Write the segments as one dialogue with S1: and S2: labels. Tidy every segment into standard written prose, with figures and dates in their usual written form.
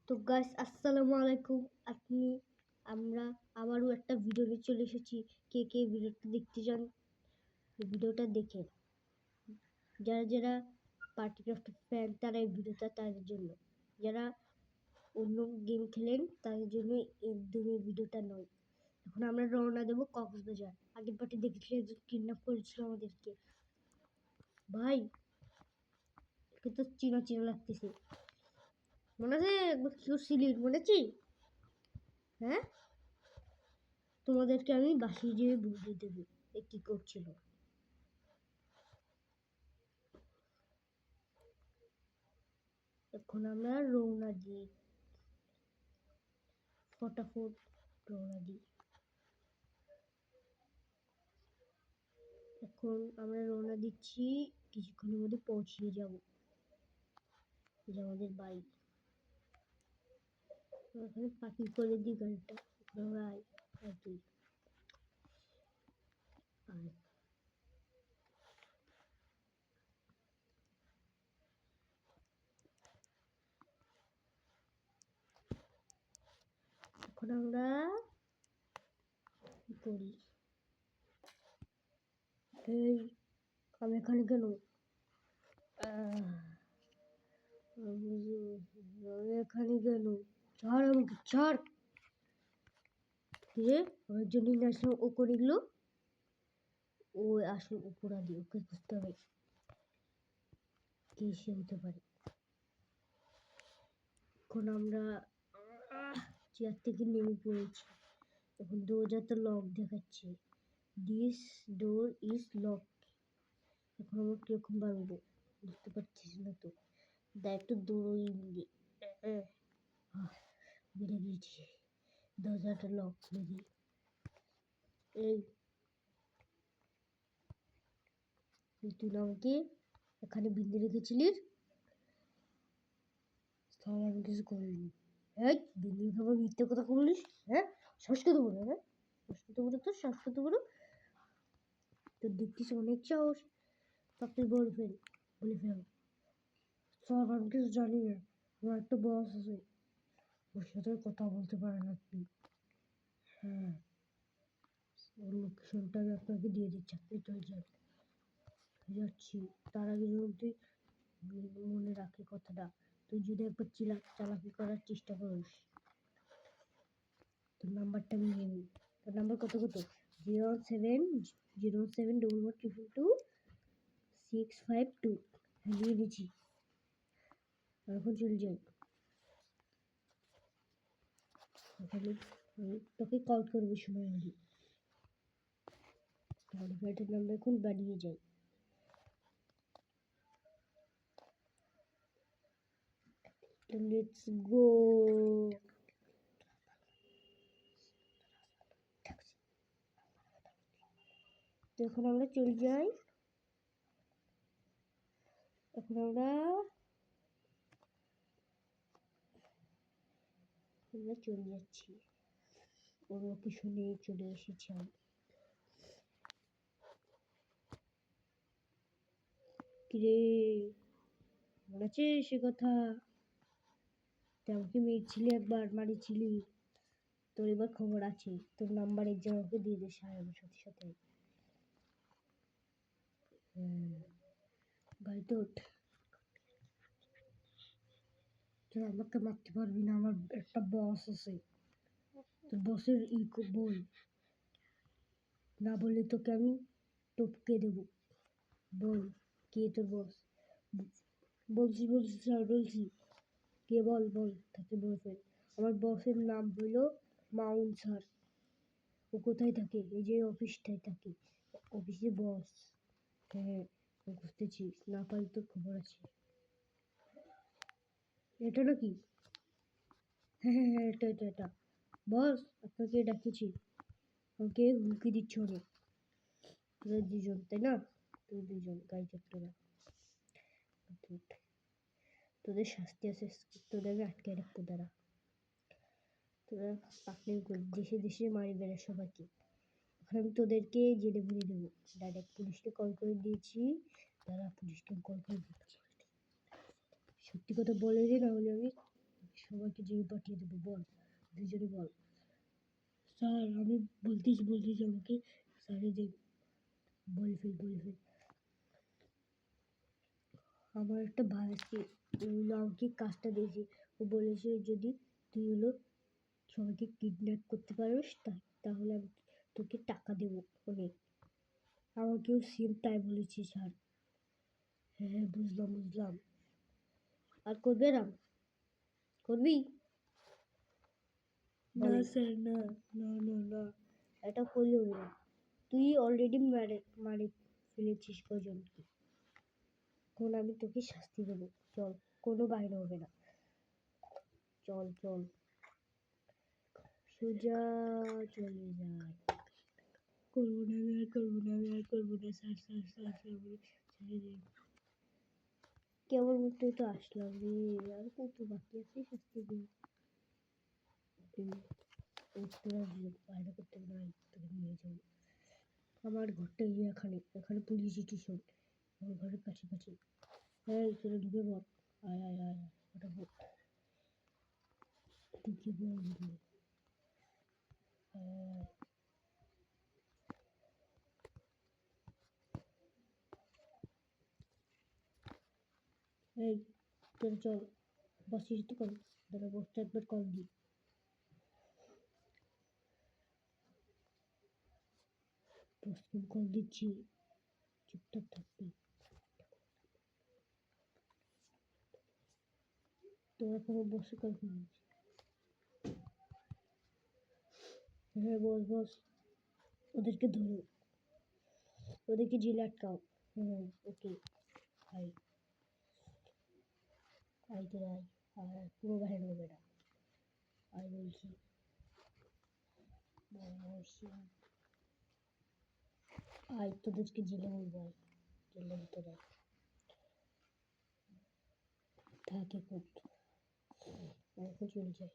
S1: তো গাইস আসসালামু আলাইকুম। আমরা আবারও একটা ভিডিও নিয়ে চলে এসেছি। কে কে ভিডিওটা দেখতে চান ভিডিওটা দেখে। যারা যারা পার্টিক্রাফট ফ্যান তারা এই ভিডিওটা তাদের জন্য, যারা অন্য গেম খেলেন তাদের জন্য একদমই ভিডিওটা নয়। এখন আমরা রওনা দেবো কক্সবাজার। আগের পার্টি দেখেছিল একজন কিডন্যাপ করেছিল আমাদেরকে। ভাই একে তো চিনা চিনা লাগতেছে, মনে আছে একবার কি করছিলি মনে আছে? হ্যাঁ, তোমাদেরকে আমি বাসি যেয়ে বুঝিয়ে দেবো এ কি করছিল। এখন আমরা রওনা দিই, ফটাফট রওনা দিই। এখন আমরা রওনা দিচ্ছি, কিছুক্ষণের মধ্যে পৌঁছিয়ে যাব যে আমাদের বাড়ি। এখানে পার্কিং করে দিই গাড়িটা। আমরা আয় তুই আয়। এখন আমরা কি করি? এই আমি এখানে কেন? আমি এখানে কেন? ছাড় আমাকে, ছাড়। কে আমার জন্য ন্যাশনাল ও করে গেল? ও আসল অপরাধী, ওকে খুঁজতে হবে। কে সে হতে পারে? এখন আমরা চেয়ার থেকে নেমে পড়েছি। এখন দরজাটা লক দেখাচ্ছে, দিস ডোর ইজ লক। এখন আমরা কিরকম বাড়বো বুঝতে পারছিস না তো, একটু দৌড়ই বেড়ে গিয়েছি। দরজাটা লক করে দিই। এই তুই আমাকে এখানে বিঁধে রেখেছিলিস? তাহলে আমি কিছু করিনি। এই বিল্ডিং খাবার মিথ্যে কথা বলিস? হ্যাঁ, শ্বাসকত বলো। হ্যাঁ, শ্বাসকত বলো, তো শ্বাসকত বলো। তোর দেখছিস অনেক সাহস, তাড়াতাড়ি বলে ফেল। স্যার আমি কিছু জানি না, আমার একটা বস আছে, ওর সাথে কথা বলতে পারেন আপনি। হ্যাঁ, ওর লোকেশনটা আমি আপনাকে দিয়ে দিচ্ছি, আপনি চলে যাচ্ছি। তার আগে যদি মনে রাখে কথাটা, তুই যদি একবার চালাকি করার চেষ্টা করিস, তোর নাম্বারটা আমি নিয়ে নিই। তোর নাম্বার কত 07012222652। নিয়ে দিচ্ছি। এখন চলে যাই। ওখানে তোকে কল করবো সময় হলে। গাড়িটার নাম্বার এখন বাড়িয়ে যাই। Let's go. এখন আমরা চলে যাই। এখন আমরা চলে যাচ্ছি, ওর লোকেশনে চলে এসেছি আমি। কিরে, মনে আছে সে কথা? তুই আমাকে মেরেছিলি, একবার মারিছিলি। তোর এবার খবর আছে, তোর নাম্বার একজন আমাকে দিয়ে দে সাহেবের সাথে সাথে। গাড়িতে ওঠ। তুই আমাকে মারতে পারবি না, আমার একটা বস আছে। তোর বসের বল, না বললে তোকে আমি টপকে দেবো। বল কে তোর বস? বলছি স্যার বলছি। কে বল তাকে বলে ফেল। আমার বসের নাম হলো মাউন্ট স্যার। ও কোথায় থাকে? এই যে অফিসটায় থাকে, অফিসে বস। হ্যাঁ, খুঁজতেছি, না পারলে তোর খবর আছে। এটা নাকি? হ্যাঁ, এটা বস, আপনাকে ডাকিছি। ওকে হুমকি দিচ্ছ অনেক। তোরা দুজন তাই না? তুই দুজন গাড়ি চাপতে না। তোদের শাস্তি আছে, তোদের আমি আটকে রাখবো। দাঁড়া, তোরা পাকড়াও করে দেশে দেশে মারি বেড়া সবাইকে। এখন আমি তোদেরকে জেলে ভরে দেবো। ডাইরেক্ট পুলিশকে কল করে দিয়েছি, তারা পুলিশকে কল করে দিচ্ছি। সত্যি কথা বলে রে, না হলে আমি সবাইকে জেলে পাঠিয়ে দেবো, বল দুজনে বল। স্যার আমি বলতেছি আমাকে স্যারে যে বলে ফেল। আমার একটা ভাই আছে, ও আমাকে কাজটা দিয়েছে। ও বলেছে যদি তুই সবাইকে কিডন্যাপ করতে পারিস তাহলে আমি তোকে টাকা দেবো অনেক। আমাকেও সেম তাই বলেছে স্যার। হ্যাঁ বুঝলাম। আর করবি? না স্যার, না, এটা করলেও না। তুই অলরেডি মারে ফেলেছিস কজনকে। এখন আমি তোকে শাস্তি দেবো। চল, কোনো বাইরে হবে না। চল সোজা চলে যায়। করবো না স্যার ছেড়ে দিন। কেবল মতো তো আসলাম রে, আর কত বাকি আছে শাস্তি দিয়ে। তোরা বাইরে করতে না, তোকে নিয়ে যাবো। আমার ঘরটা এখানে পুলিশ স্টেশন, আমার ঘরের কাছাকাছি। হ্যাঁ তোরা ঢুকে বল। আয় ফটাফট ঢুকে বল। এই তোরা চল, বসিস তো কল। দাঁড়া বসটা একবার কল দি। বসকে কল দিচ্ছি, চুপচাপ থাকবি। তোরা কোনো বসে কল করিস। হ্যাঁ বস, ওদেরকে ধরো, ওদেরকে জেলে আটকাও। ওকে। আয় তোরা আয়, পুরো বাইরে হবে না। আয় বলছি। আয় তোদেরকে জেলে বলবো, আয় জেলের ভিতরে থাকে খুব। এখন চলে যায়।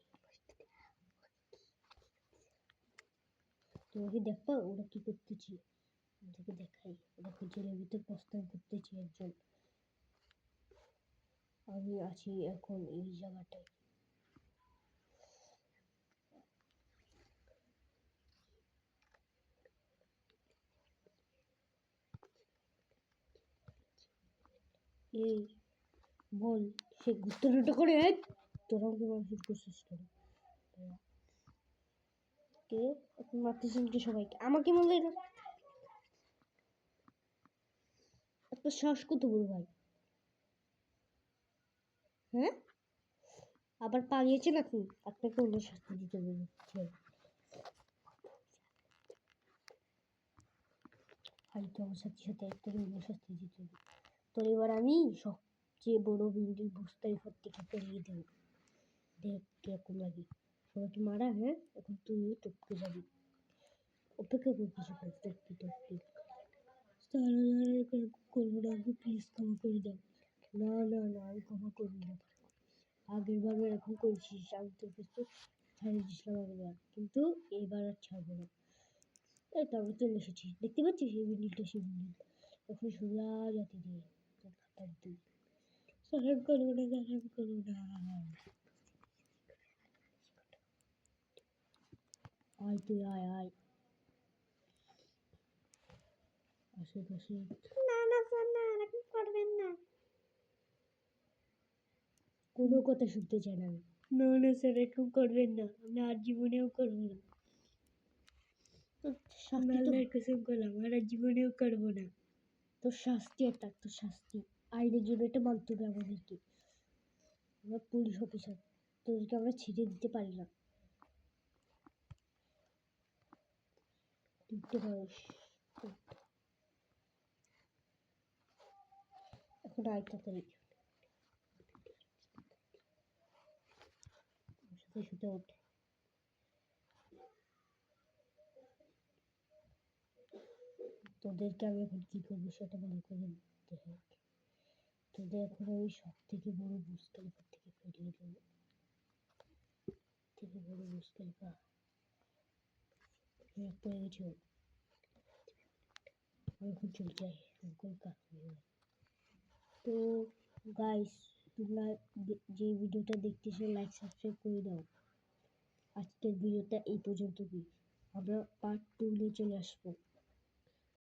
S1: তোমাকে দেখবা ওরা কি করতেছি, ওদেরকে দেখাই। ওরা জেলের ভিতর প্রস্থান করতেছি একজন। আমি আছি এখন এই জায়গাটায়। এই বল, সে গুত্তরটা করে তোরা আমাকে মারপিট করছিস কেন? কে এখন মারতেছেন কি সবাইকে? আমাকে বললে না? আপনার সাহস কত বড় ভাই? হ্যাঁ আবার পালিয়েছেন আপনি, আপনাকে অন্য শাস্তি দিতে বলছি। আর তো আমার সাথে তোর অন্য শাস্তি দিতে হবে। তোর এবার আমি সবচেয়ে বড় বিল্ডিং বুঝতেই থেকে পেরিয়ে দেবো। দেখ কিরকম লাগে। সবাইকে মারা, হ্যাঁ এখন তুই টপকে যাবি। অপেক্ষা কর কিছু, টপকি। করবো না, আমাকে প্লিজ ক্ষমা করে দাও। না আমি ক্ষমা করবো না। আগের বার এরকম করেছিস, আমি তোর কাছে ছাড়িয়ে দিয়েছিলাম আগেরবার, কিন্তু এইবার আর ছাড়বো না। এই তো আমি চলে এসেছি, দেখতে পাচ্ছিস এই বিল্ডিংটা, সেই বিল্ডিং। এখন সোজা জাতি দিয়ে তোর খাতার দিই। সালাম করবো না। আয় তুই আয় আশেপাশে। না স্যার, না এরকম করবেন না। কোনো কথা শুনতে চাই না আমি। না স্যার এরকম করবেন না, আমি আর জীবনেও করবো না। আল্লাহর কসম করলাম আর জীবনেও করবো না। তোর শাস্তি এটা, তোর শাস্তি। আইনের জন্য এটা মানতে হবে আমাদেরকে। আমরা পুলিশ অফিসার, তোদেরকে আমরা ছেড়ে দিতে পারি না। দিতে পারিস এখন, আয় তাড়াতাড়ি। শুতে ওঠ। তোদেরকে আমি এখন কি করবো সেটা ভালো করে দেখ। তোদের এখন আমি সব থেকে বড় বুর্জ খলিফা থেকে ফেরিয়ে দেবো। থেকে বড় বুর্জ খলিফা পড়ে গেছে। আমি এখন চলে যাই, কলকাতা। তো গাইস তোমরা যে ভিডিওটা দেখতেছো লাইক সাবস্ক্রাইব করে দাও। আজকের ভিডিওটা এই পর্যন্তই। আমরা পার্ট 2 নিয়ে চলে আসবো।